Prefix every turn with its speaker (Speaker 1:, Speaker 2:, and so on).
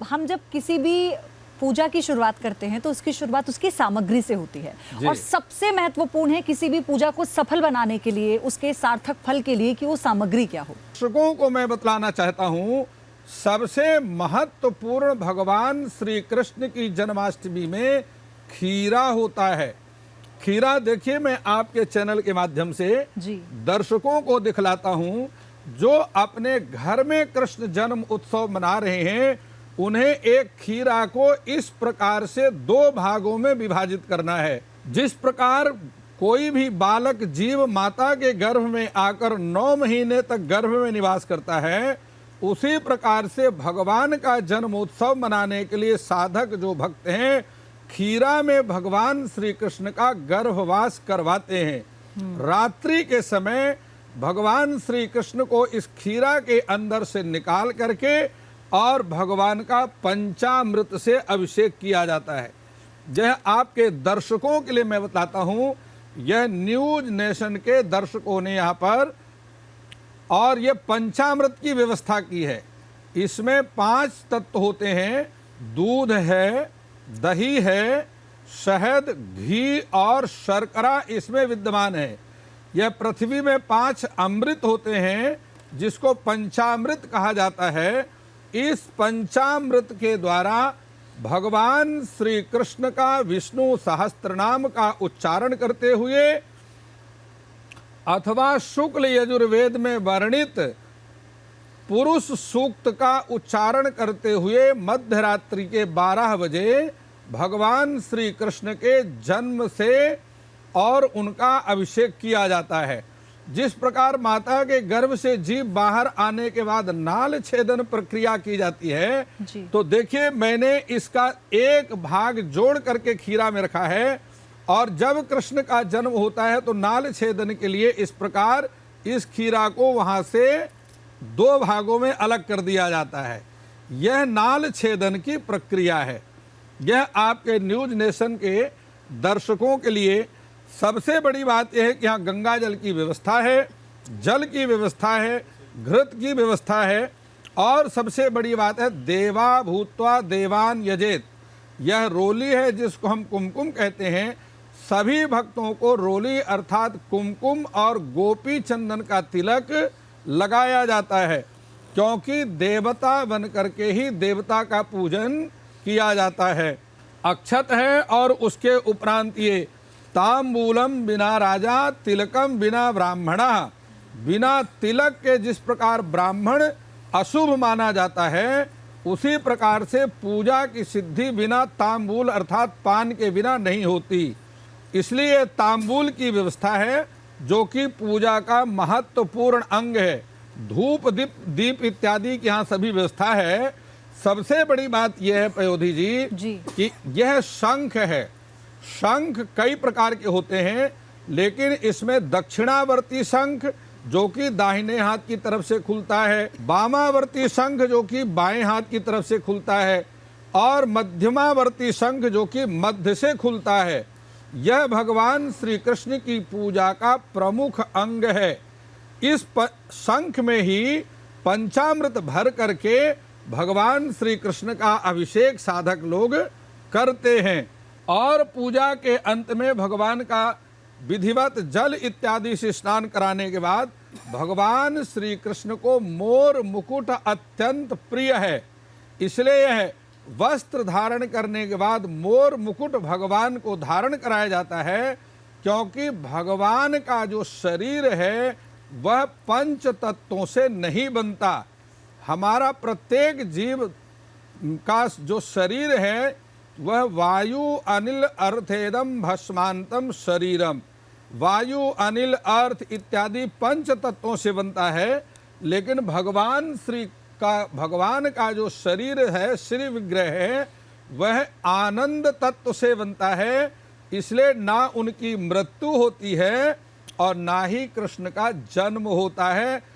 Speaker 1: हम जब किसी भी पूजा की शुरुआत करते हैं तो उसकी शुरुआत उसकी सामग्री से होती है और सबसे महत्वपूर्ण है किसी भी पूजा को सफल बनाने के लिए, उसके सार्थक फल के लिए कि वो सामग्री क्या हो।
Speaker 2: दर्शकों को मैं बतलाना चाहता हूँ, सबसे महत्वपूर्ण भगवान श्री कृष्ण की जन्माष्टमी में खीरा होता है। खीरा देखिए, मैं आपके चैनल के माध्यम से दर्शकों को दिखलाता हूँ, जो अपने घर में कृष्ण जन्म उत्सव मना रहे हैं उन्हें एक खीरा को इस प्रकार से 2 भागों में विभाजित करना है। जिस प्रकार कोई भी बालक जीव माता के गर्भ में आकर 9 महीने तक गर्भ में निवास करता है, उसी प्रकार से भगवान का जन्मोत्सव मनाने के लिए साधक जो भक्त हैं, खीरा में भगवान श्री कृष्ण का गर्भवास करवाते हैं। रात्रि के समय भगवान श्री कृष्ण को इस खीरा के अंदर से निकाल करके और भगवान का पंचामृत से अभिषेक किया जाता है। यह आपके दर्शकों के लिए मैं बताता हूँ, यह न्यूज नेशन के दर्शकों ने यहाँ पर और ये पंचामृत की व्यवस्था की है। इसमें 5 तत्व होते हैं, दूध है, दही है, शहद, घी और शर्करा इसमें विद्यमान है। यह पृथ्वी में 5 अमृत होते हैं जिसको पंचामृत कहा जाता है। इस पंचामृत के द्वारा भगवान श्री कृष्ण का विष्णु सहस्त्रनाम का उच्चारण करते हुए अथवा शुक्ल यजुर्वेद में वर्णित पुरुष सूक्त का उच्चारण करते हुए मध्य रात्रि के 12 बजे भगवान श्री कृष्ण के जन्म से और उनका अभिषेक किया जाता है। जिस प्रकार माता के गर्भ से जीव बाहर आने के बाद नाल छेदन प्रक्रिया की जाती है, तो देखिए मैंने इसका एक भाग जोड़ करके खीरा में रखा है। और जब कृष्ण का जन्म होता है तो नाल छेदन के लिए इस प्रकार इस खीरा को वहां से 2 भागों में अलग कर दिया जाता है। यह नाल छेदन की प्रक्रिया है। यह आपके न्यूज नेशन के दर्शकों के लिए सबसे बड़ी बात यह है कि यहाँ गंगा जल की व्यवस्था है, जल की व्यवस्था है, घृत की व्यवस्था है और सबसे बड़ी बात है देवा भूत्वा देवान यजेत। यह रोली है जिसको हम कुमकुम कहते हैं। सभी भक्तों को रोली अर्थात कुमकुम और गोपी चंदन का तिलक लगाया जाता है, क्योंकि देवता बन करके ही देवता का पूजन किया जाता है। अक्षत है और उसके उपरांत ये तांबूलम बिना राजा तिलकम बिना ब्राह्मणा। बिना तिलक के जिस प्रकार ब्राह्मण अशुभ माना जाता है, उसी प्रकार से पूजा की सिद्धि बिना तांबूल अर्थात पान के बिना नहीं होती। इसलिए तांबूल की व्यवस्था है जो कि पूजा का महत्वपूर्ण अंग है। धूप दीप इत्यादि की यहाँ सभी व्यवस्था है। सबसे बड़ी बात यह है पयोधी जी कि यह शंख है। शंख कई प्रकार के होते हैं, लेकिन इसमें दक्षिणावर्ती शंख जो कि दाहिने हाथ की तरफ से खुलता है, वामावर्ती शंख जो कि बाएं हाथ की तरफ से खुलता है और मध्यमावर्ती शंख जो कि मध्य से खुलता है। यह भगवान श्री कृष्ण की पूजा का प्रमुख अंग है। इस शंख में ही पंचामृत भर करके भगवान श्री कृष्ण का अभिषेक साधक लोग करते हैं और पूजा के अंत में भगवान का विधिवत जल इत्यादि से स्नान कराने के बाद भगवान श्री कृष्ण को मोर मुकुट अत्यंत प्रिय है। इसलिए यह वस्त्र धारण करने के बाद मोर मुकुट भगवान को धारण कराया जाता है, क्योंकि भगवान का जो शरीर है वह 5 तत्वों से नहीं बनता। हमारा प्रत्येक जीव का जो शरीर है वह वायु अनिल अर्थेदम भस्मांतम शरीरम। वायु अनिल अर्थ इत्यादि 5 तत्वों से बनता है, लेकिन भगवान का जो शरीर है, श्री विग्रह है, वह आनंद तत्व से बनता है। इसलिए ना उनकी मृत्यु होती है और ना ही कृष्ण का जन्म होता है।